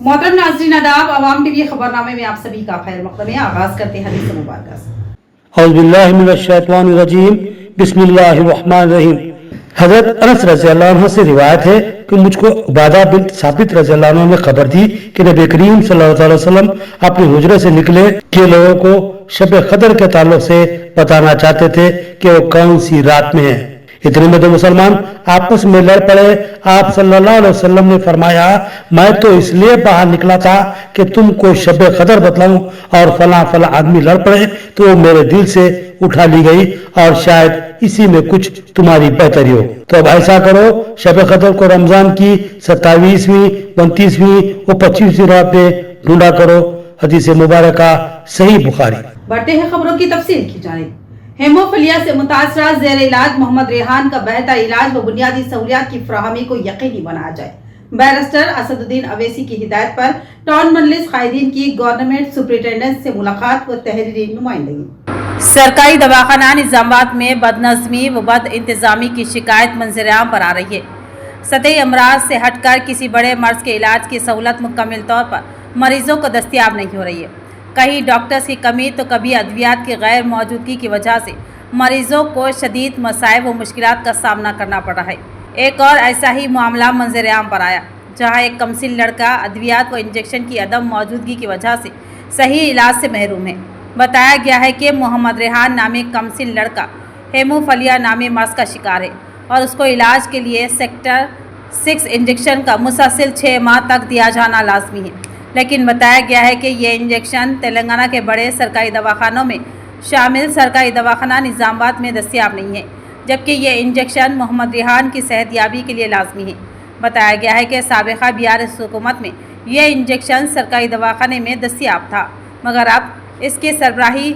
मोहतरम नाज़रीन आदाब, अवाम टीवी खबरनामे में आप सभी का खैर मक़दम है। आगाज़ करते हैं हदीस मुबारक से। औज़ुबिल्लाहि मिनश्शैतानिर्रजीम, बिस्मिल्लाहिर्रहमानिर्रहीम। हज़रत अनस रज़ियल्लाहु अन्हु से रिवायत है कि मुझको उबादा बिन साबित रज़ियल्लाहु अन्हु ने खबर दी कि नबी करीम सल्लल्लाहु अलैहि वसल्लम अपने हुजरे से निकले कि लोगों को शब कदर के ताल्लुक से बताना चाहते थे कि वो कौन सी रात में है। इतने में तो मुसलमान आपस में लड़ पड़े। आप सल्लल्लाहु अलैहि वसल्लम ने फरमाया, मैं तो इसलिए बाहर निकला था कि तुमको शब कदर बतलाऊं, और फला फला आदमी लड़ पड़े तो वो मेरे दिल से उठा ली गई, और शायद इसी में कुछ तुम्हारी बेहतरी हो। तो अब ऐसा करो, शब कदर को रमजान की 27वीं, 29वीं और 25वीं रात में ढूंढा करो। हदीस मुबारक सही बुखारी। बढ़ते हैं खबरों की तफसील की जानिब। हेमोफिलिया से मुतासरा ज़ेर इलाज मोहम्मद रेहान का बेहतर इलाज व बुनियादी सहूलियात की फराहमी को यकीनी बनाया जाए। बैरिस्टर असदुद्दीन अवैसी की हिदायत पर टाउन मजलिस कायदीन की गवर्नमेंट सुपरिटेंडेंट से मुलाकात व तहरीरी नुमाइंदगी। सरकारी दवाखाना निजामाबाद में बदनज़मी व बद इंतज़ामी की शिकायत मंजर-ए-आम पर आ रही है। सतही अमराज से हटकर किसी बड़े मर्ज के इलाज की सहूलत मुकम्मल तौर पर मरीजों को दस्तियाब नहीं हो रही है। कहीं डॉक्टर्स की कमी तो कभी अद्वियात की गैर मौजूदगी की वजह से मरीजों को शदीद मसाइब व मुश्किलात का सामना करना पड़ रहा है। एक और ऐसा ही मामला मंजर-ए-आम पर आया, जहां एक कमसिन लड़का अद्वियात व इंजेक्शन की अदम मौजूदगी की वजह से सही इलाज से महरूम है। बताया गया है कि मोहम्मद रेहान नामी कमसिन लड़का हेमोफिलिया नामी मर्ज का शिकार है और उसको इलाज के लिए सेक्टर 6 इंजेक्शन का मुसलसल 6 माह तक दिया जाना लाजमी है। लेकिन बताया गया है कि ये इंजेक्शन तेलंगाना के बड़े सरकारी दवाखानों में शामिल सरकारी दवाखाना निजामाबाद में दस्तियाब नहीं है, जबकि ये इंजेक्शन मोहम्मद रेहान की सेहतयाबी के लिए लाजमी है। बताया गया है कि साबिक़ा BRS हुकूमत में यह इंजेक्शन सरकारी दवाखाने में दस्तियाब था, मगर अब इसकी सरबराही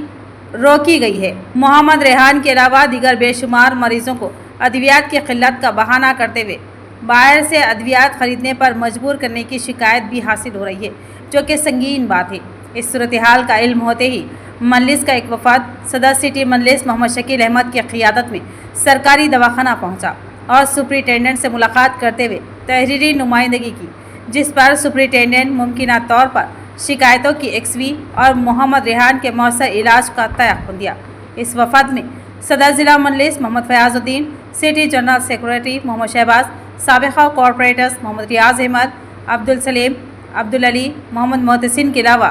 रोकी गई है। मोहम्मद रेहान के अलावा दीगर बेशुमार मरीजों को अद्वियात की किल्लत का बहाना करते हुए बाहर से अद्वियात खरीदने पर मजबूर करने की शिकायत भी हासिल हो रही है, जो कि संगीन बात है। इस सूरत हाल का इल्म होते ही मजलिस का एक वफद सदर सिटी मजलिस मोहम्मद शकील अहमद की क़ियादत में सरकारी दवाखाना पहुंचा और सुपरिटेंडेंट से मुलाकात करते हुए तहरीरी नुमाइंदगी की, जिस पर सुपरिटेंडेंट मुमकिना तौर पर शिकायतों की एक्सवी और मोहम्मद रेहान के मौसर इलाज का तयक़ुन दिया। इस वफद में सदर ज़िला Majlis Mohammed Fayazuddin, city general secretary Mohammed Shahbaz, साबिक़ा कॉर्पोरेटर्स मोहम्मद रियाज अहमद, अब्दुल सलीम, अब्दुल अली, मोहम्मद मोहतसिन के अलावा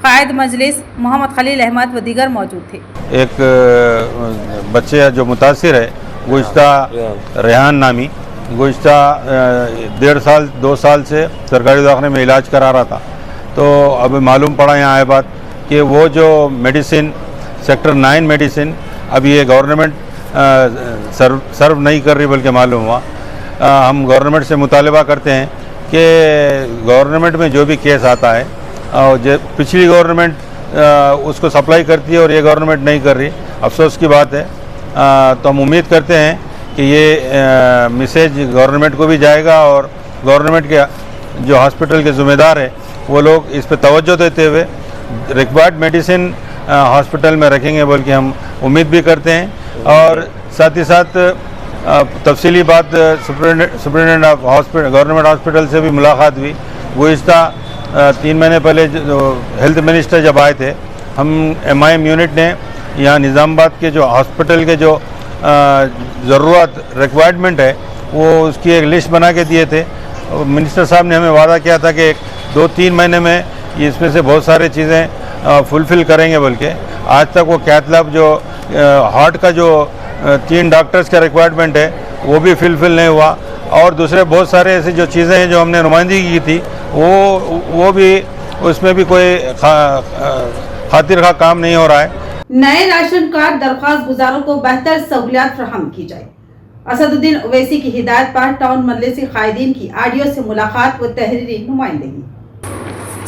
कायद मजलिस मोहम्मद खलील अहमद व दीगर मौजूद थे। एक बच्चे जो मुतासिर है गुज़िश्ता रेहान नामी गुज़िश्ता 1.5 साल 2 साल से सरकारी दवाखाने में इलाज करा रहा था। तो अब मालूम पड़ा यहाँ आए बात कि वो जो मेडिसिन सेक्टर 9 मेडिसिन अब ये गवर्नमेंट सर्व नहीं कर रही, बल्कि मालूम हुआ। हम गवर्नमेंट से मुतालबा करते हैं कि गवर्नमेंट में जो भी केस आता है और जो पिछली गवर्नमेंट उसको सप्लाई करती है और ये गवर्नमेंट नहीं कर रही, अफसोस की बात है। तो हम उम्मीद करते हैं कि ये मैसेज गवर्नमेंट को भी जाएगा और गवर्नमेंट के जो हॉस्पिटल के ज़िम्मेदार है वो लोग इस पर तवज्जो देते हुए रिक्वायर्ड मेडिसिन हॉस्पिटल में रखेंगे, बल्कि हम उम्मीद भी करते हैं। और साथ ही साथ तफसीली बात superintendent of hospital government hospital से भी मुलाकात हुई। गुज़िश्ता 3 महीने पहले हेल्थ मिनिस्टर जब आए थे, हम MIM यूनिट ने यहाँ निज़ामाबाद के जो हॉस्पिटल के जो ज़रूरत रिक्वायरमेंट है वो उसकी एक लिस्ट बना के दिए थे। मिनिस्टर साहब ने हमें वादा किया था कि 2-3 महीने में इसमें से बहुत सारी चीज़ें फुलफ़िल करेंगे, बल्कि आज तक वो कैथलैब जो हार्ट का जो 3 डॉक्टर्स का रिक्वायरमेंट है वो भी फुलफ़िल नहीं हुआ, और दूसरे बहुत सारे ऐसी जो चीज़ें हैं जो हमने नुमाइंदगी की थी वो भी उसमें भी कोई खातिर खा काम नहीं हो रहा है। नए राशन कार्ड दरख्वास्त गुजारों को बेहतर सहूलियात फराहम की जाए। असदुद्दीन ओवैसी की हिदायत पर टाउन मजलिस कायदीन की ऑडियो से मुलाकात व तहरीरी नुमाइंदगी।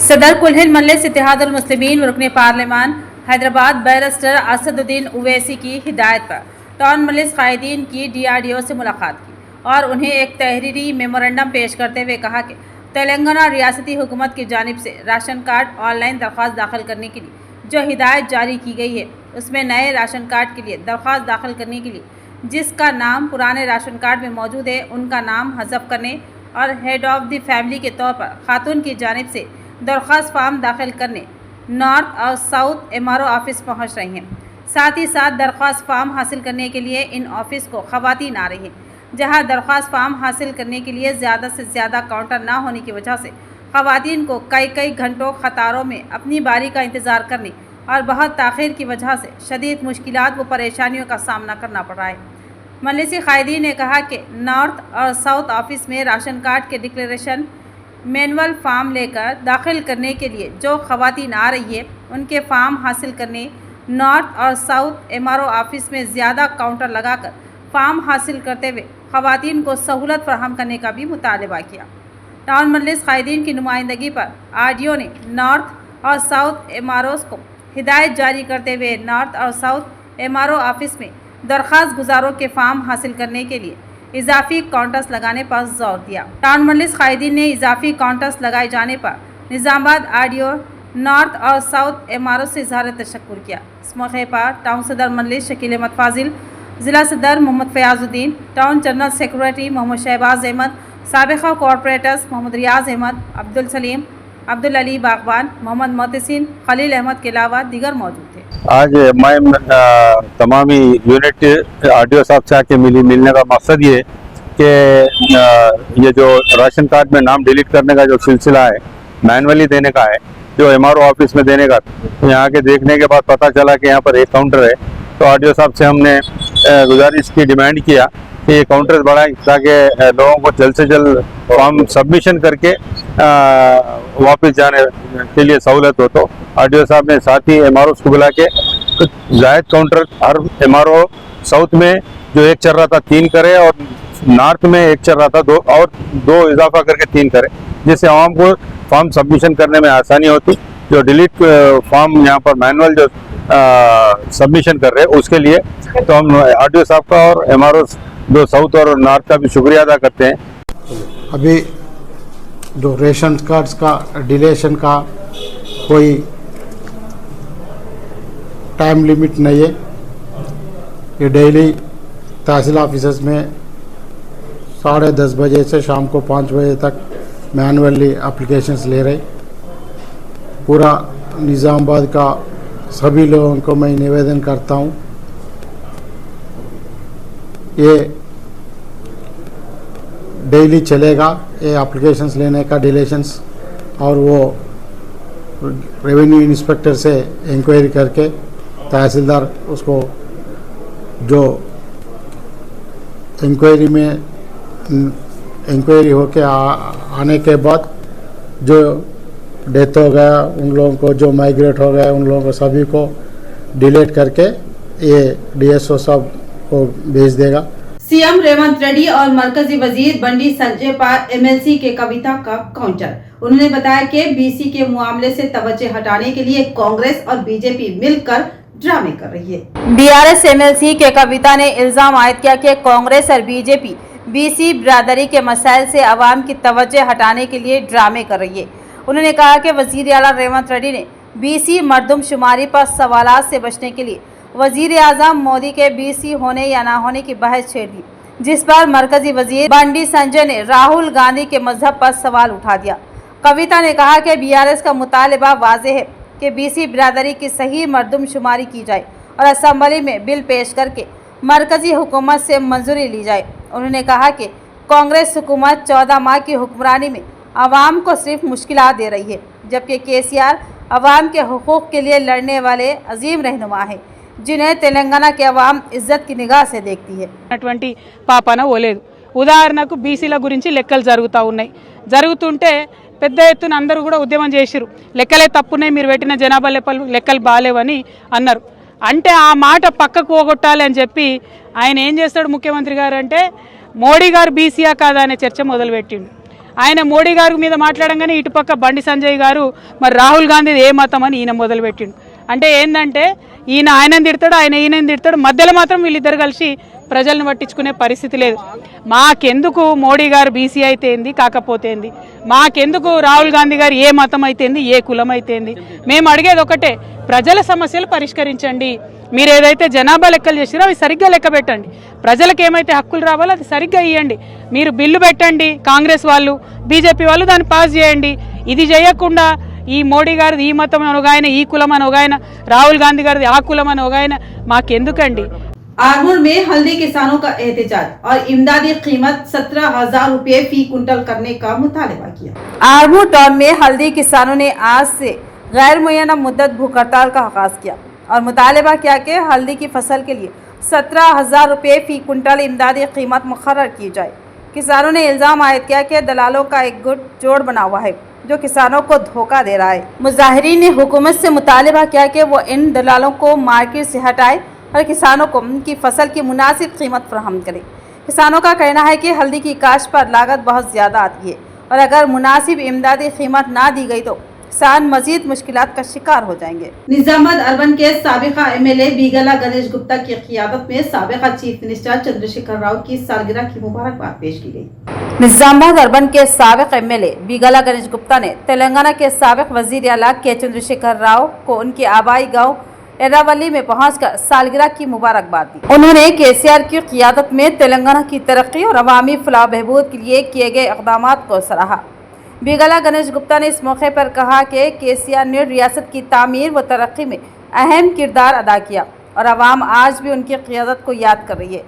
सदर कुल हिंद मजलिस इत्तेहादुल मुस्लिमीन व रुकने पार्लिमान हैदराबाद बैरिस्टर असदुद्दीन ओवैसी की हिदायत पर टाउन मजलिस कायदीन की DRDO से मुलाकात की और उन्हें एक तहरीरी मेमोरेंडम पेश करते हुए कहा कि तेलंगाना रियासती हुकूमत की जानिब से राशन कार्ड ऑनलाइन दरख्वास्त दाखिल करने के लिए जो हिदायत जारी की गई है, उसमें नए राशन कार्ड के लिए दरख्वास्त दाखिल करने के लिए जिसका नाम पुराने राशन कार्ड में मौजूद है उनका नाम हज़फ करने और हेड ऑफ द फैमिली के तौर पर खातून की जानिब से दरख्वास्त फॉर्म दाखिल करने नॉर्थ और साउथ एमआरओ ऑफिस पहुंच रही हैं। साथ ही साथ दरख्वास्त फॉर्म हासिल करने के लिए इन ऑफिस को खवातीन आ रही हैं, जहां दरख्वास्त फॉर्म हासिल करने के लिए ज़्यादा से ज़्यादा काउंटर ना होने की वजह से खवातीन को कई घंटों कतारों में अपनी बारी का इंतज़ार करने और बहुत ताख़ीर की वजह से शदीद मुश्किलात व परेशानियों का सामना करना पड़ रहा है। मजलिसी कायदीन ने कहा कि नॉर्थ और साउथ ऑफिस में राशन कार्ड के डिक्लेरेशन मैनुअल फार्म लेकर दाखिल करने के लिए जो खवातीन आ रही है, उनके फार्म हासिल करने नॉर्थ और साउथ एमआरओ ऑफिस में ज़्यादा काउंटर लगाकर फार्म हासिल करते हुए खवातीन को सहूलत फराहम करने का भी मुतालबा किया। टाउन मजलिस कायदीन की नुमाइंदगी पर आरडीओ ने नॉर्थ और साउथ एमआरओ को हिदायत जारी करते हुए नॉर्थ और साउथ एमआरओ ऑफिस में दरख्वास्त गुजारों के फार्म हासिल करने के लिए इजाफी काउंटर्स लगाने पर जोर दिया। टाउन मजलिस कायदीन ने इजाफी काउंटर्स लगाए जाने पर निज़ामाबाद आरडीओ नॉर्थ और साउथ एमआरओ से इज़हार तशक्कुर किया। इस मौके पर टाउन सदर मजलिस शकील अहमद फाजिल, ज़िला सदर Mohammed Fayazuddin, town general secretary Mohammed Shahbaz Ahmed, साबिक़ा कॉरपोरेटर्स मोहम्मद रियाज अहमद, अब्दुल सलीम, अब्दुल अली बागबान, मोहम्मद मोहसिन, खलील अहमद के अलावा दीगर मौजूद थे। आज मैं तमामी यूनिट आरडीओ साहब से आके मिलने का मकसद ये है कि ये जो राशन कार्ड में नाम डिलीट करने का जो सिलसिला है, मैनुअली देने का है, जो एमआरओ ऑफिस में देने का, यहाँ के देखने के बाद पता चला कि यहाँ पर एक काउंटर है। तो आरडीओ साहब से हमने गुजारिश की, डिमांड किया कि ये काउंटर बढ़ाएं ताकि लोगों को जल्द से जल्द फॉर्म सबमिशन करके वापस जाने के लिए सहूलत हो। तो आरडीओ साहब ने साथ ही एमआरओ को बुला के जायद काउंटर हर एमआरओ साउथ में जो एक चल रहा था 3 करे और नॉर्थ में एक चल रहा था 2 और 2 इजाफा करके 3 करे, जिससे आवाम को फॉर्म सबमिशन करने में आसानी होती। जो डिलीट फॉर्म यहाँ पर मैनुअल जो सबमिशन कर रहे हैं उसके लिए तो हम आरडीओ साहब का और एमआरओ जो साउथ और नॉर्थ का भी शुक्रिया अदा करते हैं। अभी जो रेशन कार्ड्स का डिलेशन का कोई टाइम लिमिट नहीं है। ये डेली तहसील ऑफिस में 10:30 बजे से शाम को 5 बजे तक मैनुअली एप्लीकेशंस ले रहे। पूरा निज़ामाबाद का सभी लोगों को मैं निवेदन करता हूँ, ये डेली चलेगा ये एप्लीकेशंस लेने का डिलेशंस, और वो रेवेन्यू इंस्पेक्टर से इंक्वायरी करके तहसीलदार उसको जो इंक्वायरी होके आने के बाद जो डेथ हो गया उन लोगों को, जो माइग्रेट हो गए उन लोगों को सभी को डिलीट करके ये डीएसओ साहब को भेज देगा। सीएम रेवंत रेड्डी और मरकजी वजीर बंडी संजय पर एमएलसी के कविता का काउंटर। उन्होंने बताया कि बीसी के मामले से तवज्जो हटाने के लिए कांग्रेस और बीजेपी मिलकर ड्रामे कर रही है। बीआरएस एमएलसी के कविता ने इल्जाम आयद किया कि कांग्रेस और बीजेपी बीसी बिरादरी के मसाइल से आवाम की तवज्जो हटाने के लिए ड्रामे कर रही है। उन्होंने कहा कि वजीर आला रेवंत रेड्डी ने बीसी मरदमशुमारी पर सवालात से बचने के लिए वजीर आजम मोदी के बीसी होने या ना होने की बहस छेड़ दी, जिस पर मरकजी वजीर बंडी संजय ने राहुल गांधी के मजहब पर सवाल उठा दिया। कविता ने कहा कि बीआरएस का मुतालबा वाज़ेह है कि बीसी बिरादरी की सही मरदमशुमारी की जाए और असम्बली में बिल पेश करके मरकजी हुकूमत से मंजूरी ली जाए। उन्होंने कहा कि कांग्रेस हुकूमत 14 माह की हुक्मरानी में आवाम को सिर्फ मुश्किलात दे रही है, जबकि केसीआर आवाम के हुकूक के लिए लड़ने वाले अजीम रहनुमा है, जिन्हें तेलंगाना के अवाम इज्जत की निगाह से देखती है। అటువంటి పాపన ఓలేదు। ఉదాహరణకు బీసీల గురించి లెక్కలు జరుగుతూ ఉన్నాయి, జరుగుతుంటే పెద్ద ఎత్తున అందరూ కూడా ఉద్యమం చేసిరు, లెక్కలే తప్పున్నాయి, మీరు పెట్టిన జనాభా లెక్కలు బాలేవని అన్నారు। అంటే ఆ మాట పక్కకు పోగొట్టాలి అని చెప్పి ఆయన ఏం చేస్తాడు ముఖ్యమంత్రి గారు అంటే, మోడీ గారు బీసీయా కాదా అనే చర్చ మొదలుపెట్టిండు। ఆయన మోడీ గారి మీద మాట్లాడంగానే ఇటుపక్క బండి సంజయ్ గారు మరి రాహుల్ గాంధీ ఏ మతం అని ఈయన మొదలుపెట్టిండు। అంటే ఏంటంటే ఈయన ఆయనని తిడతాడు, ఆయన ఈయనని తిడతాడు, మధ్యలో మాత్రం వీళ్ళిద్దరు కలిసి ప్రజలను పట్టించుకునే పరిస్థితి లేదు। మాకెందుకు మోడీ గారు బీసీ అయితే ఏంది, కాకపోతే ఏంది, మాకెందుకు రాహుల్ గాంధీ గారు ఏ మతం అయితే ఏంది, ఏ కులం అయితే ఏంది, మేము అడిగేది ఒకటే, ప్రజల సమస్యలు పరిష్కరించండి, మీరు ఏదైతే జనాభా లెక్కలు చేసిరో అవి సరిగ్గా లెక్క పెట్టండి. ప్రజలకు ఏమైతే హక్కులు రావాలో అది సరిగ్గా ఇవ్వండి. మీరు బిల్లు పెట్టండి, కాంగ్రెస్ వాళ్ళు బీజేపీ వాళ్ళు దాన్ని పాస్ చేయండి. ఇది చేయకుండా ఈ మోడీ గారిది ఈ మతం అని ఒక ఆయన, ఈ కులం అని ఒక ఆయన, రాహుల్ గాంధీ గారిది ఆ కులం అని ఒక ఆయన, మాకెందుకండి? आरमूर में हल्दी किसानों का एहतजाज और इमदादी कीमत 17,000 रुपये फी कुंटल करने का मुतालबा किया। आरमूर टाउन में हल्दी किसानों ने आज से गैर मुय्यना मुद्दत भूख हड़ताल का आगाज किया और मुतालबा किया कि हल्दी की फसल के लिए 17,000 रुपये फी कुंटल इमदादी कीमत मुकर्रर की जाए। किसानों ने इल्ज़ाम आयद किया कि दलालों का एक गुट जोड़ बना हुआ है जो किसानों को धोखा दे रहा है। मुजाहिरीन ने हुकूमत से मुतालबा किया कि वो इन दलालों को मार्केट से हटाए और किसानों को उनकी फसल की मुनासिब कीमत फराहम करे। किसानों का कहना है कि हल्दी की काश्त पर लागत बहुत ज़्यादा आती है और अगर मुनासिब इमदादी कीमत ना दी गई तो किसान मजीद मुश्किलात का शिकार हो जाएंगे। निजामाबाद अर्बन के साबिका एमएलए बीगला गणेश गुप्ता की क़ियादत में साबिका चीफ मिनिस्टर चंद्रशेखर राव की सालगिरह की मुबारकबाद पेश की गई। निजामाबाद अर्बन के साबिक एमएलए बीगला गणेश गुप्ता ने तेलंगाना के साबिक वजीर आला के चंद्रशेखर राव को उनके आबाई गाँव एरावली में पहुंचकर सालगिरह की मुबारकबाद दी। उन्होंने केसीआर की क़ियादत में तेलंगाना की तरक्की और अवामी फलाह बहबूद के लिए किए गए इक़दामात को सराहा। बीगला गणेश गुप्ता ने इस मौके पर कहा कि केसीआर ने रियासत की तामीर व तरक्की में अहम किरदार अदा किया और अवाम आज भी उनकी क़ियादत को याद कर रही है।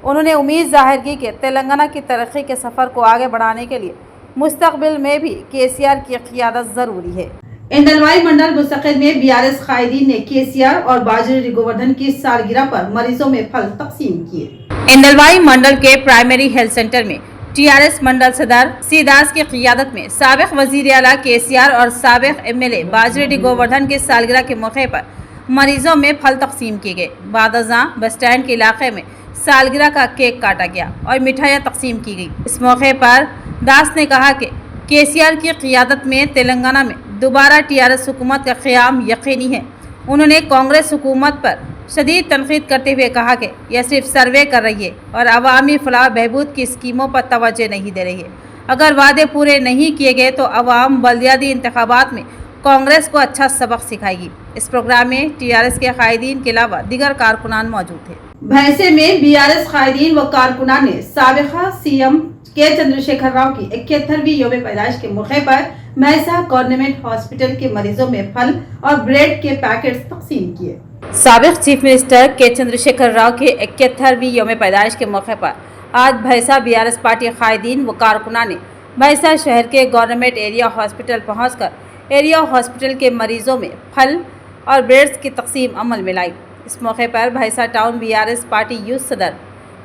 उन्होंने उम्मीद जाहिर की कि तेलंगाना की तरक्की के सफ़र को आगे बढ़ाने के लिए मुस्तक़बिल में भी केसीआर की क़ियादत ज़रूरी है। इंडलवाई मंडल मुस्तकिल में बीआरएस कायदीन ने केसीआर और बाजरे गोवर्धन की सालगिरह पर मरीजों में फल तकसीम किए। इंडलवाई मंडल के प्राइमरी हेल्थ सेंटर में टीआरएस मंडल सदर सी दास की क़ियादत में साबिक वजीर आला केसीआर और साबिक एमएलए बाजरे गोवर्धन की सालगिरह के मौके पर मरीजों में फल तकसीम किए गए। बादशाह बस स्टैंड के इलाके में सालगिरह का केक काटा गया और मिठाइयाँ तकसीम की गई। इस मौके पर दास ने कहा कि केसीआर की क़ियादत में तेलंगाना में दोबारा टीआरएस हुकूमत का क़याम यकीनी है। उन्होंने कांग्रेस हुकूमत पर शदीद तनकीद करते हुए कहा कि यह सिर्फ सर्वे कर रही है और अवामी फलाह बहबूद की स्कीमों पर तवज्जो नहीं दे रही है। अगर वादे पूरे नहीं किए गए तो अवाम बल्दियाती इंतखाबात में कांग्रेस को अच्छा सबक सिखाएगी। इस प्रोग्राम में टीआरएस के कायदीन के अलावा दीगर कारकुनान मौजूद थे। भैंसे में बीआरएस कायदीन व कारकुनान ने साबिका सीएम के चंद्रशेखर राव की 71वीं यौम पैदाइश के मौके पर महसा गवर्नमेंट हॉस्पिटल के मरीजों में फल और ब्रेड के पैकेट्स तकसीम किए। साबिक चीफ मिनिस्टर के चंद्रशेखर राव के 71वीं यौम पैदाइश के मौके पर आज भैंसा बीआरएस पार्टी कायदीन व कारकुनान ने भैंसा शहर के गवर्नमेंट एरिया हॉस्पिटल पहुंचकर एरिया हॉस्पिटल के मरीजों में फल और ब्रेड्स की तकसीम अमल में लाई। इस मौके पर भैंसा टाउन बीआरएस पार्टी यूथ सदर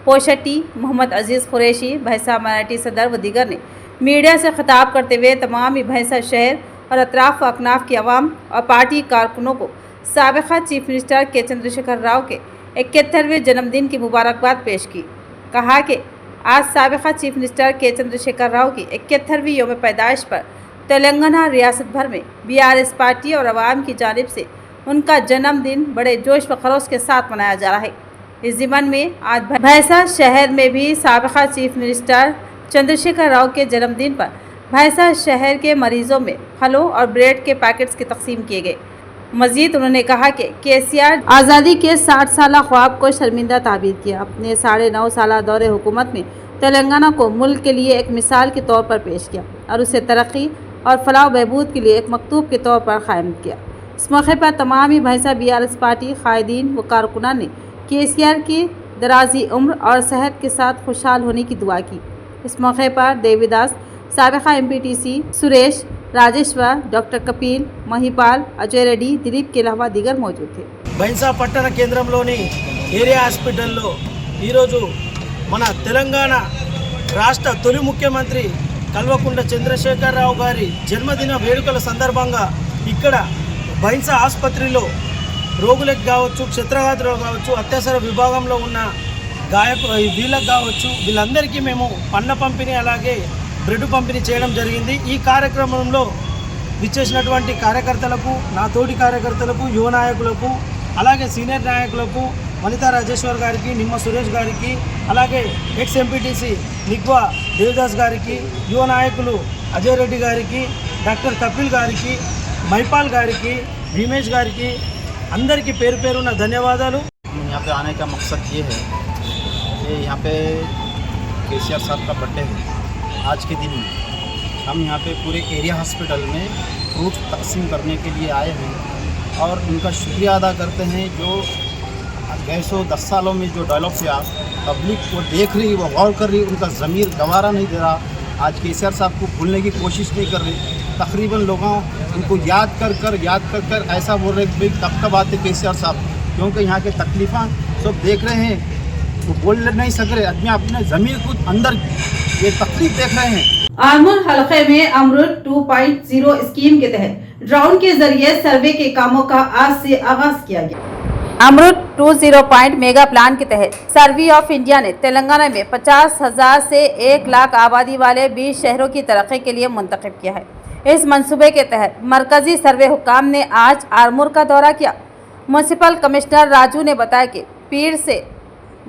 पोशट्टी मोहम्मद अजीज़ कुरैशी, भैंसा माइनॉरिटी सदर व दीगर ने मीडिया से खिताब करते हुए तमाम ही भैंसा शहर और अतराफ व अकनाफ की आवाम और पार्टी कारकुनों को साबिका चीफ मिनिस्टर के चंद्रशेखर राव के 71वें जन्मदिन की मुबारकबाद पेश की। कहा कि आज साबिका चीफ मिनिस्टर के चंद्रशेखर राव की 71वीं यौम पैदाइश पर तेलंगाना रियासत भर में बीआरएस पार्टी और अवाम की जानिब से उनका जन्मदिन बड़े जोश व खरोश के साथ मनाया जा रहा है। इस ज़िमन में आज भैंसा शहर में भी साबिका चीफ मिनिस्टर चंद्रशेखर राव के जन्मदिन पर भैंसा शहर के मरीजों में फलों और ब्रेड के पैकेट्स की तकसीम किए गए। मजीद उन्होंने कहा कि केसीआर आज़ादी के 60 साला ख्वाब को शर्मिंदा ताबीर किया। अपने 9.5 साला दौरे हुकूमत में तेलंगाना को मुल्क के लिए एक मिसाल के तौर पर पेश किया और उसे तरक्की और फलाह बहबूद के लिए एक मकतूब के तौर पर कायम किया। इस मौके पर तमाम ही भैंसा बीआरएस पार्टी कायदीन व कारकुनान ने केसीआर की दराजी उम्र और सेहत के साथ खुशहाल होने की दुआ की। इस मौके पर देवीदास, साबिका एमपीटीसी सुरेश, राजेश्वर, डॉक्टर कपिल, महिपाल, अजय रेड्डी, दिलीप के अलावा दीगर मौजूद थे। భైంసా పట్టణ కేంద్రంలోని ఏరియా హాస్పిటల్లో ఈరోజు మన తెలంగాణ రాష్ట్ర తొలి ముఖ్యమంత్రి కల్వకుంట్ల చంద్రశేఖరరావు గారి జన్మదిన వేడుకల సందర్భంగా ఇక్కడ భైంసా ఆసుపత్రిలో రోగులకు కావచ్చు, క్షేత్రఘాతులకు కావచ్చు, అత్యవసర విభాగంలో ఉన్న వీళ్ళకు కావచ్చు, వీళ్ళందరికీ మేము పండ్ల పంపిణీ అలాగే బ్రెడ్ పంపిణీ చేయడం జరిగింది। ఈ కార్యక్రమంలో విచ్చేసినటువంటి కార్యకర్తలకు, నా తోటి కార్యకర్తలకు, యువ నాయకులకు, అలాగే సీనియర్ నాయకులకు, వనితా రాజేశ్వర్ గారికి, నిమ్మ సురేష్ గారికి, అలాగే ఎక్స్ ఎంపీటీసీ నిగ్వా దేవదాస్ గారికి, యువ నాయకులు అజయ్ రెడ్డి గారికి, డాక్టర్ కపిల్ గారికి, మైపాల్ గారికి, భీమేష్ గారికి, అందరికీ పేరు పేరున ధన్యవాదాలు. यहाँ पे आने का मकसद ये है कि यहाँ पे केसीआर साहब का बर्थडे है. आज के दिन में हम यहाँ पे पूरे एरिया हॉस्पिटल में फ्रूट तकसीम करने के लिए आए हैं और उनका शुक्रिया अदा करते हैं जो गए 10 सालों में जो डेवलप किया, पब्लिक को देख रही, वो गौर कर रही, उनका ज़मीर गवारा नहीं दे रहा. आज केसीआर साहब को भूलने की कोशिश नहीं कर रहे. तकरीबन लोगों उनको याद कर ऐसा बोल रहे कि भाई कब आते केसीआर साहब, क्योंकि यहाँ के तकलीफ़ें सब देख रहे हैं, वो बोल नहीं सक रहे. आदमी अपने ज़मीर को अंदर ये तकलीफ देख रहे हैं. आरमूर हलके में अमृत 2.0 स्कीम के तहत ड्रोन के जरिए सर्वे के कामों का आज से आगाज किया गया. अमृत 20 मेगा प्लान के तहत सर्वे ऑफ इंडिया ने तेलंगाना में 50,000 से 1 लाख आबादी वाले 20 शहरों की तरक्की के लिए मुंतखब किया है. इस मंसूबे के तहत मरकजी सर्वे हुक्काम ने आज आरमूर का दौरा किया. म्यूनसिपल कमिश्नर राजू ने बताया कि पीर से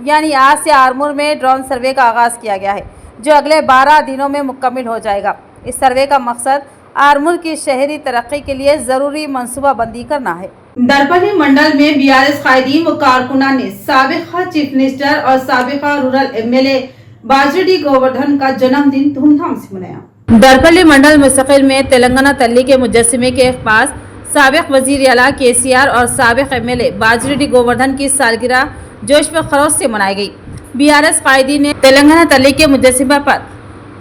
यानी आज से आरमूर में ड्रोन सर्वे का आगाज़ किया गया है, जो अगले 12 दिनों में मुकम्मल हो जाएगा. इस सर्वे का मकसद आरमूर की शहरी तरक्की के लिए ज़रूरी मनसूबाबंदी करना है. दरपल्ली मंडल में बीआरएस कायदीन व कारकुनान ने साबिका चीफ मिनिस्टर और साबिका रूरल एमएलए बाजरेड्डी गोवर्धन का जन्मदिन धूमधाम से मनाया. दरपल्ली मंडल मुस्तकिल में तेलंगाना तल्ली के मुजस्समे के पास साबिक वजीर आला केसीआर और साबिक एमएलए बाजरेड्डी गोवर्धन की सालगिरह जोश व खरोश से मनाई गई. बीआरएस कायदीन ने तेलंगाना तल्ली के मुजस्समे पर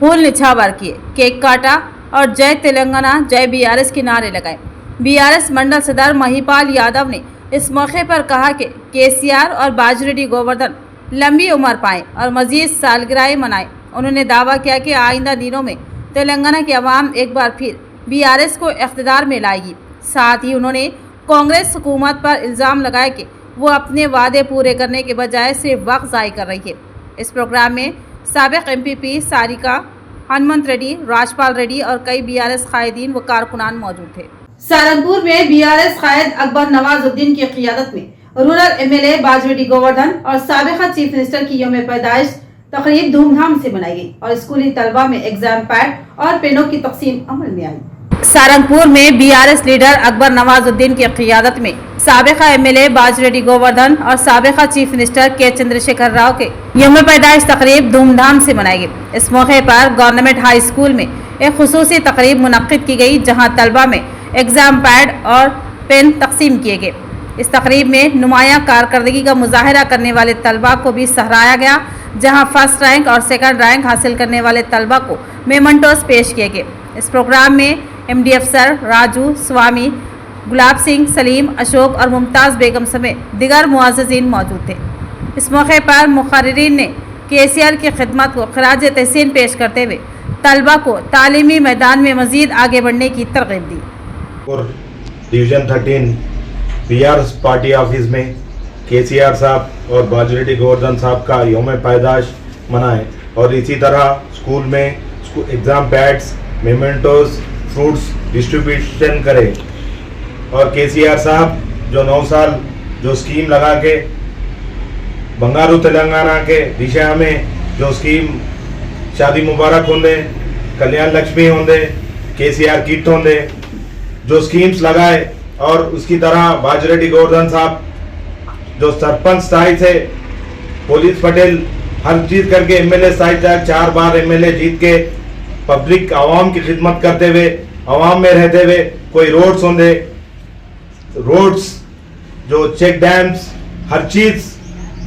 फूल निछावर किए, केक काटा और जय तेलंगाना जय बीआरएस के नारे लगाए. बीआरएस मंडल सदर महिपाल यादव ने इस मौके पर कहा कि केसीआर और बाजरेड्डी गोवर्धन लंबी उम्र पाएं और मजीद सालगिरहें मनाएं. उन्होंने दावा किया कि आइंदा दिनों में तेलंगाना की आवाम एक बार फिर बीआरएस को इख्तिदार में लाएगी. साथ ही उन्होंने कांग्रेस हुकूमत पर इल्ज़ाम लगाया कि वो अपने वादे पूरे करने के बजाय सिर्फ वक्त ज़ाय कर रही है. इस प्रोग्राम में साबिक एमपीपी सारिका, हनुमंत रेड्डी, राजपाल रेड्डी और कई बीआरएस कायदीन व कारकुनान मौजूद थे. सहारनपुर में बीआरएस कायद अकबर नवाजुद्दीन की क़ियादत में रूरल एमएलए बाजरेड्डी गोवर्धन और साबिका चीफ मिनिस्टर की यौम पैदाइश तकरीब धूमधाम से मनाई गई और स्कूली तलबा में एग्जाम पैड और पेनों की तकसीम अमल में आई. सहारनपुर में बीआरएस लीडर अकबर नवाजुद्दीन की क़ियादत में साबिका एमएलए बाजरेड्डी गोवर्धन और साबिका चीफ मिनिस्टर के चंद्रशेखर राव के यौम पैदाइश तकरीब धूमधाम से मनाई गई. इस मौके पर गवर्नमेंट हाई स्कूल में एक खुसूसी तकरीब मुनक्किद की गई, जहाँ तलबा में एग्जाम पैड और पेन तकसीम किए गए. इस तकरीब में नुमायां कारकर्दगी का मुजाहरा करने वाले तलबा को भी सहराया गया, जहां फर्स्ट रैंक और सेकंड रैंक हासिल करने वाले तलबा को मेमेंटोस पेश किए गए. इस प्रोग्राम में एमडी अफसर राजू, स्वामी, गुलाब सिंह, सलीम, अशोक और मुमताज़ बेगम समेत दिगर मुआज़्ज़िज़ीन मौजूद थे. इस मौके पर मुक़र्रिरीन ने केसीआर की खिदमत को खराज तहसीन पेश करते हुए तलबा को तालीमी मैदान में मज़ीद आगे बढ़ने की तरग़ीब दी. डिवीज़न 13 बीआरएस पार्टी ऑफिस में केसीआर साहब और बाजरेड्डी गोवर्धन साहब का यौम पैदाइश मनाएं और इसी तरह स्कूल में exam pads, mementos, fruits distribution करें. और केसीआर साहब जो 9 साल जो स्कीम लगा के बंगारू तेलंगाना के दिशा में जो स्कीम शादी मुबारक होंदे, कल्याण लक्ष्मी होंदे, केसीआर किट होंदे, जो स्कीम्स लगाए और उसकी तरह बाजरेड्डी गोवर्धन साहब जो सरपंच स्थाई से पुलिस पटेल हर चीज करके एमएलए स्थाई तक 4 बार एमएलए जीत के पब्लिक आवाम की खिदमत करते हुए आवाम में रहते हुए कोई रोड्स होंगे, रोड्स जो चेक डैम्स हर चीज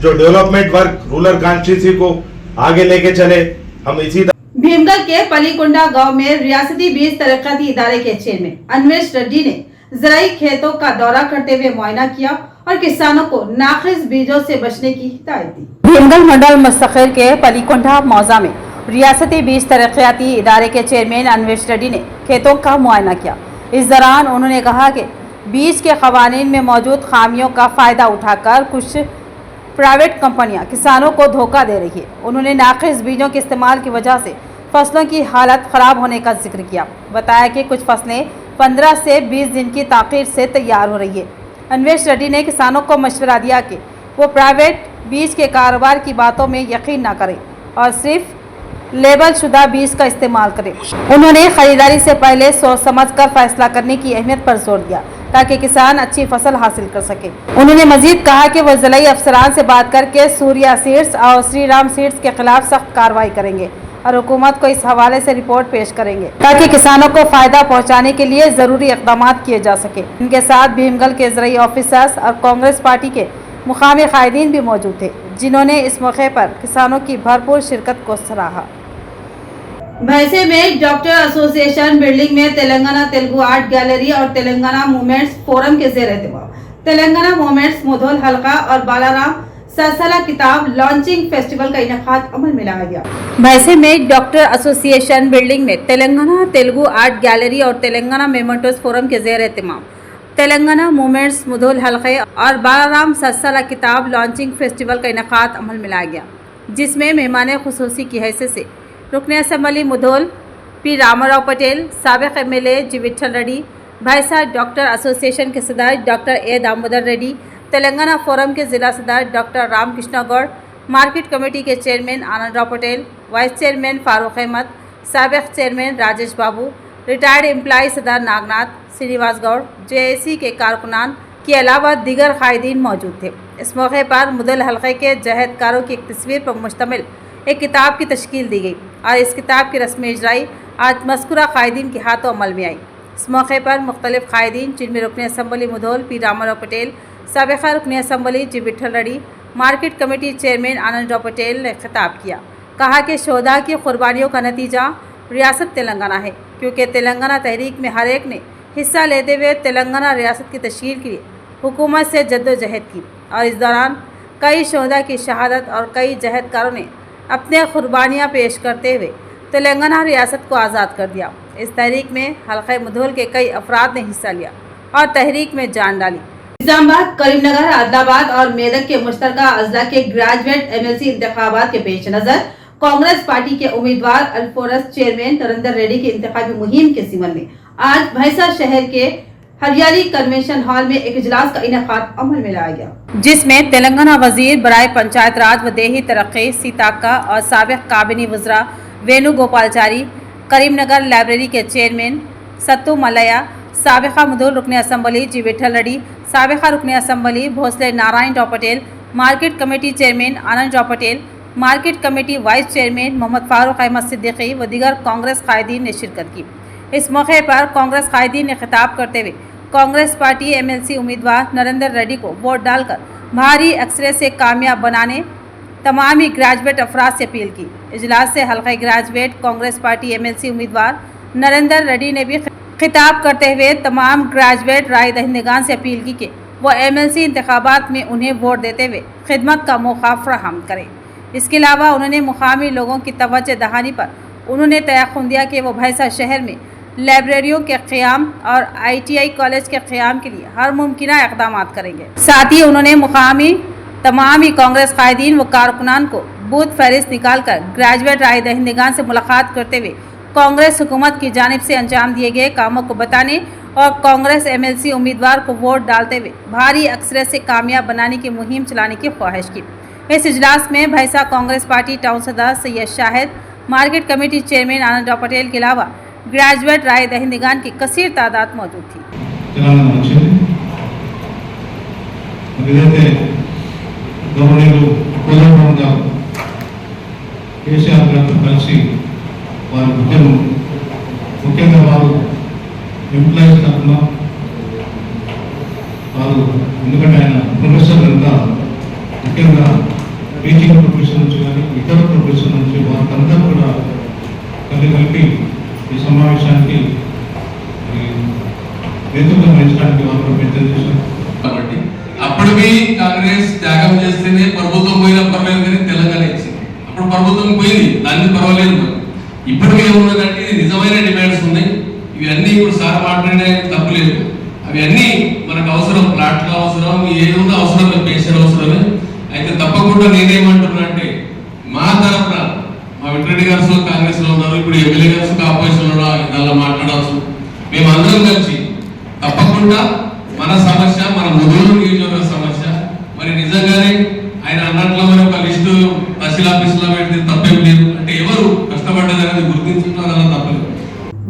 जो डेवलपमेंट वर्क रूरल कॉन्स्टिट्यूंसी को आगे लेके चले. हम इसी भीमगढ़ के पलीकुंडा गांव में रियासती बीज तरक्की इदारे के चेयरमैन अन्वेश रेड्डी ने ज़राई खेतों का दौरा करते हुए मुआयना किया और किसानों को नाखिस बीजों से बचने की हिदायत दी. भीमगढ़ मंडल मुस्तकिल के पलीकुंडा मौजा में रियासती बीज तरक्याती इदारे के चेयरमैन अन्वेश रेड्डी ने खेतों का मुआयना किया. इस दौरान उन्होंने कहा कि बीज के क़वानीन में मौजूद खामियों का फ़ायदा उठाकर कुछ प्राइवेट कंपनियां किसानों को धोखा दे रही है. उन्होंने नाक़िस बीजों के इस्तेमाल की वजह से फसलों की हालत ख़राब होने का जिक्र किया. बताया कि कुछ फसलें 15 से 20 दिन की ताख़ीर से तैयार हो रही है. अन्वेश रेड्डी ने किसानों को मशवरा दिया कि वो प्राइवेट बीज के कारोबार की बातों में यकीन न करें और सिर्फ लेबल शुदा बीज का इस्तेमाल करें. उन्होंने ख़रीदारी से पहले सोच समझ कर फैसला करने की अहमियत पर जोर दिया ताकि किसान अच्छी फसल हासिल कर सके। उन्होंने मजीद कहा कि वो जिला अफसरान से बात करके सूर्या सीड्स और श्री राम सीड्स के खिलाफ सख्त कार्रवाई करेंगे और हुकूमत को इस हवाले से रिपोर्ट पेश करेंगे ताकि किसानों को फायदा पहुंचाने के लिए जरूरी इकदाम किए जा सके। इनके साथ भीमगल के ज़राई ऑफिसर्स और कांग्रेस पार्टी के मुकामी कायदीन भी मौजूद थे, जिन्होंने इस मौके पर किसानों की भरपूर शिरकत को सराहा। भैंसे में डॉक्टर एसोसिएशन बिल्डिंग में तेलंगाना तेलुगु आर्ट गैलरी और तेलंगाना मूवमेंट्स फोरम के ज़ेर एहतमाम तेलंगाना मूवमेंट्स मुधोल हल्का और बालाराम सरसला किताब लॉन्चिंग फेस्टिवल का इनेकाद अमल में लाया गया। भैंसे में डॉक्टर एसोसिएशन बिल्डिंग में तेलंगाना तेलुगु आर्ट गैलरी और तेलंगाना मेमोटोस फोरम के ज़ेर एहतमाम तेलंगाना मूवमेंट्स मुधोल हल्के और बालाराम सरसला किताब लॉन्चिंग फेस्टिवल का इनेकाद अमल में लाया गया, जिसमें मेहमान खुसूसी की हैसियत से रुकने असम्बली मुधोल पी रामाराव पटेल, साबिक एमएलए जी विठल रेड्डी, भैंसा डॉक्टर एसोसिएशन के सदर doctor A Damodar Reddy, Telangana forum के जिला सदर doctor Ramakrishna Goud, market committee के chairman Anand Rao Patel, vice chairman Farooq Ahmed, साबिक chairman Rajesh Babu, retired employ सदर नागनाथ श्रीनिवास गौड़, जेएसी के कारकुनान के अलावा दीगर कायदीन मौजूद थे। इस मौके पर मुदल हल्के के जहदकारों की एक तस्वीर पर मुश्तमिल एक किताब की तश्कील दी गई और इस किताब की रस्म इजराई आज मज़कूरा कायदीन के हाथों अमल में आई। इस मौके पर मुख्तलिफ कायदीन जिनमें रुकन असम्बली मुधोल पी रामाराव पटेल, साबिक़ा रुकन assembly G Vithal Reddy, market committee chairman Anand Rao Patel ने खिताब किया। कहा कि शोधा की कुर्बानियों का नतीजा रियासत तेलंगाना है, क्योंकि तेलंगाना तहरीक में हर एक ने हिस्सा लेते हुए तेलंगाना रियासत की तश्कील के लिए हुकूमत से जद्दोजहद की और इस दौरान कई शोधा की शहादत और कई जहदकारों ने अपने कुर्बानियाँ पेश करते हुए तेलंगाना रियासत को आज़ाद कर दिया। इस तहरीक में हल्के मुधोल के कई अफराद ने हिस्सा लिया और तहरीक में जान डाली। निजामाबाद, करीमनगर, आदिलाबाद और मेदक के मुश्तरका अजला के ग्रेजुएट एमएलसी इंतखाबात के पेश नजर कांग्रेस पार्टी के उम्मीदवार अल्फोरस चेयरमैन नरेंद्र रेड्डी की इंतखाबी मुहिम के सिमन में आज भैंसा शहर के हरियाली कन्वेंशन हॉल में एक इजलास का इनेकाद अमल में लाया गया, जिसमें तेलंगाना वजीर बराए पंचायत राज व देही तरक्की सीताक्का और साबिक काबिनी वज़रा वेणु गोपालचारी, करीमनगर लाइब्रेरी के चेयरमैन सत्तू मलया, साबिका मुधोल रुकन असम्बली जी विठल रेड्डी, साबिका रुकन assembly Bhosle Narayan Rao Patel, market committee chairman Anand Rao Patel, market committee vice chairman Mohammed Farooq Ahmed Siddiqui व दीगर कांग्रेस कायदीन ने शिरकत की। इस मौके पर कांग्रेस कायदीन ने खिताब करते हुए कांग्रेस पार्टी एमएलसी उम्मीदवार नरेंद्र रेड्डी को वोट डालकर भारी अक्सरे से कामयाब बनाने तमामी ग्रेजुएट अफराद से अपील की। इजलास से हल्का ग्रेजुएट कांग्रेस पार्टी एमएलसी उम्मीदवार नरेंद्र रेड्डी ने भी खिताब करते हुए तमाम ग्रेजुएट राय दहिंदगान से अपील की कि वो एमएलसी इंतखाबात में उन्हें वोट देते हुए खिदमत का मौका फराहम करें। इसके अलावा उन्होंने मुकामी लोगों की तवज्जो दहानी पर उन्होंने तयक़ुन दिया कि वो भैंसा शहर में लाइब्रेरियों के क़याम और ITI कॉलेज के क़याम के लिए हर मुमकिन इक़दाम करेंगे। साथ ही उन्होंने मुकामी तमाम ही कांग्रेस कायदीन व कारकुनान को बूथ फहरिस्त निकाल कर ग्रेजुएट राय दहिंदगान से मुलाकात करते हुए कांग्रेस हुकूमत की जानिब से अंजाम दिए गए कामों को बताने और कांग्रेस एमएलसी उम्मीदवार को वोट डालते हुए भारी अक्सरे से कामयाब बनाने की मुहिम चलाने की ख्वाहिश की। इस इजलास में भैंसा कांग्रेस पार्टी टाउन सदर Syed Shahid, market committee chairman Anand Rao Patel के अलावा ग्रेजुएट राय दहिंदगान की कसीर तादाद मौजूद थी। ముఖ్యంగా వారు ఎంప్లాయీస్ తరఫున వారు ఎందుకంటే ఆయన ప్రొఫెసర్ అంతా ముఖ్యంగా టీచింగ్ ప్రొఫెషన్ నుంచి కానీ ఇతర ప్రొఫెషన్ నుంచి వారికంతా కూడా కలిపి ఈ సమావేశానికి నేతృత్వం వహించడానికి వారు ప్రయత్నం చేశారు. కాబట్టి అప్పటికి కాంగ్రెస్ త్యాగం చేస్తేనే ప్రభుత్వం పోయినా పర్లేదు కానీ తెలంగాణ ఇచ్చింది. అప్పుడు ప్రభుత్వం పోయింది, దాన్ని పర్వాలేదు. ఇప్పటికే ఏమున్నదంటే నిజమైన డిమాండ్స్ ఉన్నాయి. ఇవన్నీ ఇప్పుడు సార్ మాట్లాడే తప్పులేదు. అవి అన్నీ మనకు అవసరం, ప్లాట్లు అవసరం, ఏమున్నా అవసరమే, పేషెంట్ అవసరమే. అయితే తప్పకుండా నేనేమంటున్నా అంటే మా తరఫున మా వెంకటరెడ్డి గారు కాంగ్రెస్ లో ఉన్నారు, ఇప్పుడు ఎమ్మెల్యే గారు ఆపోజిషన్ లో దానిలో మాట్లాడవచ్చు. మేమందరం కలిసి తప్పకుండా మన సమస్య, మన ముదురు నియోజకవర్గ సమస్య, మరి నిజంగానే ఆయన అన్నట్లో మరి ఒక లిస్టు తహసీల్ ఆఫీసులో పెడితే తప్పేం లేదు. అంటే ఎవరు కష్టపడ్డది అనేది గుర్తించుకున్నా తప్పలేదు.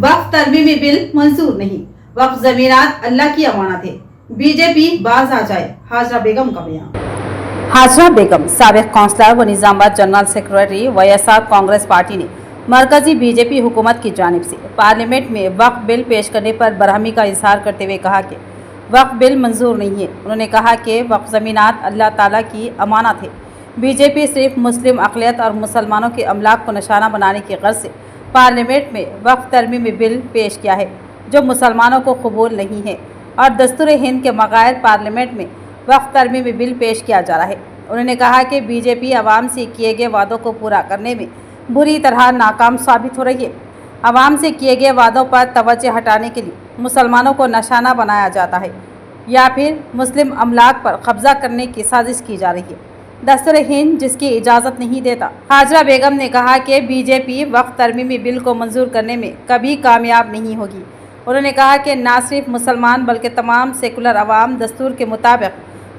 वक्फ तरमीमी बिल मंजूर नहीं, वक्फ जमीनात अल्लाह की अमानत है, बीजेपी बाज आ जाए। हाजरा बेगम का बयान। हाजरा बेगम साबिक काउंसलर व Nizamabad general secretary YSR Congress party ने मरकजी बीजेपी हुकूमत की जानिब से पार्लियामेंट में वक्फ बिल पेश करने पर बरहमी का इजहार करते हुए कहा कि वक्फ बिल मंजूर नहीं है। उन्होंने कहा कि वक्फ ज़मीनात अल्लाह ताला की अमानत है। बीजेपी सिर्फ मुस्लिम अक़लियत और मुसलमानों के अमलाक को निशाना बनाने की गर्ज से पार्लियामेंट में वक्फ तरमीमी बिल पेश किया है जो मुसलमानों को कबूल नहीं है और दस्तूर हिंद के बगैर पार्लियामेंट में वक्फ तरमीमी बिल पेश किया जा रहा है। उन्होंने कहा कि बीजेपी आवाम से किए गए वादों को पूरा करने में बुरी तरह नाकाम साबित हो रही है। आवाम से किए गए वादों पर तवज्जो हटाने के लिए मुसलमानों को निशाना बनाया जाता है या फिर मुस्लिम अमलाक पर कब्जा करने की साजिश की जा रही है। दस्तूर हिंद जिसकी इजाज़त नहीं देता। हाजरा बेगम ने कहा कि बीजेपी वक्फ तरमीमी बिल को मंजूर करने में कभी कामयाब नहीं होगी। उन्होंने कहा कि ना सिर्फ मुसलमान बल्कि तमाम सेकुलर अवाम दस्तूर के मुताबिक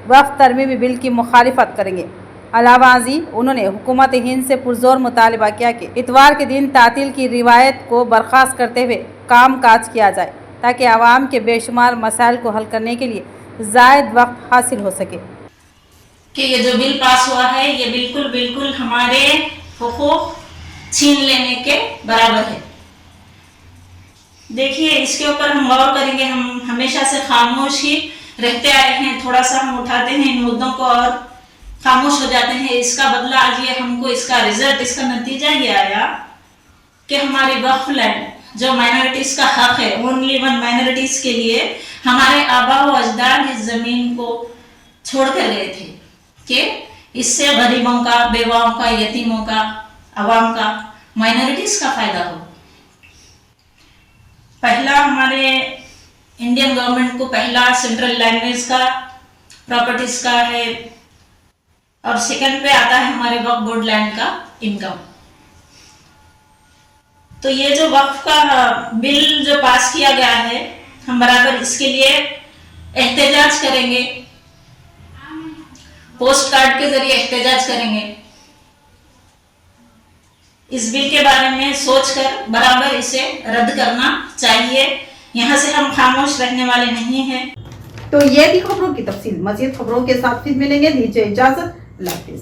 वक्फ तरमीमी बिल की मुखालिफत करेंगे। अलावाजी उन्होंने हुकूमत हिंद से पुरजोर मुतालबा किया कि इतवार के दिन तातील की रिवायत को बर्खास्त करते हुए काम काज किया जाए ताकि आवाम के बेशुमार मसाइल को हल करने के लिए ज़ायद वक्त हासिल हो सके। कि ये जो बिल पास हुआ है ये बिल्कुल हमारे हुकूक छीन लेने के बराबर है। देखिए इसके ऊपर हम गौर करेंगे। हम हमेशा से खामोश ही रहते आए हैं, थोड़ा सा हम उठाते हैं इन मुद्दों को और खामोश हो जाते हैं। इसका बदला आज ये हमको इसका रिजल्ट, इसका नतीजा ये आया कि हमारे वक्फ लैंड जो माइनॉरिटीज का हक है, ओनली वन माइनॉरिटीज के लिए हमारे आबा व अजदाद इस जमीन को छोड़ कर गए थे कि इससे गरीबों का, बेवाओं का, यतीमों का, अवाम का, माइनॉरिटीज का फायदा हो। पहला हमारे इंडियन गवर्नमेंट को पहला सेंट्रल लैंग्वेज का, प्रॉपर्टीज का है और सेकंड पे आता है हमारे वक्फ बोर्ड लैंड का इनकम। तो ये जो वक्फ का बिल जो पास किया गया है हम बराबर इसके लिए एहतजाज करेंगे, पोस्ट कार्ड के जरिए एहतजाज करेंगे। इस बिल के बारे में सोचकर बराबर इसे रद्द करना चाहिए। यहाँ से हम खामोश रहने वाले नहीं हैं। तो ये थी खबरों की तफसील। मज़ीद खबरों के साथ फिर मिलेंगे। दीजिए इजाजत। अल्लाह हाफिज़।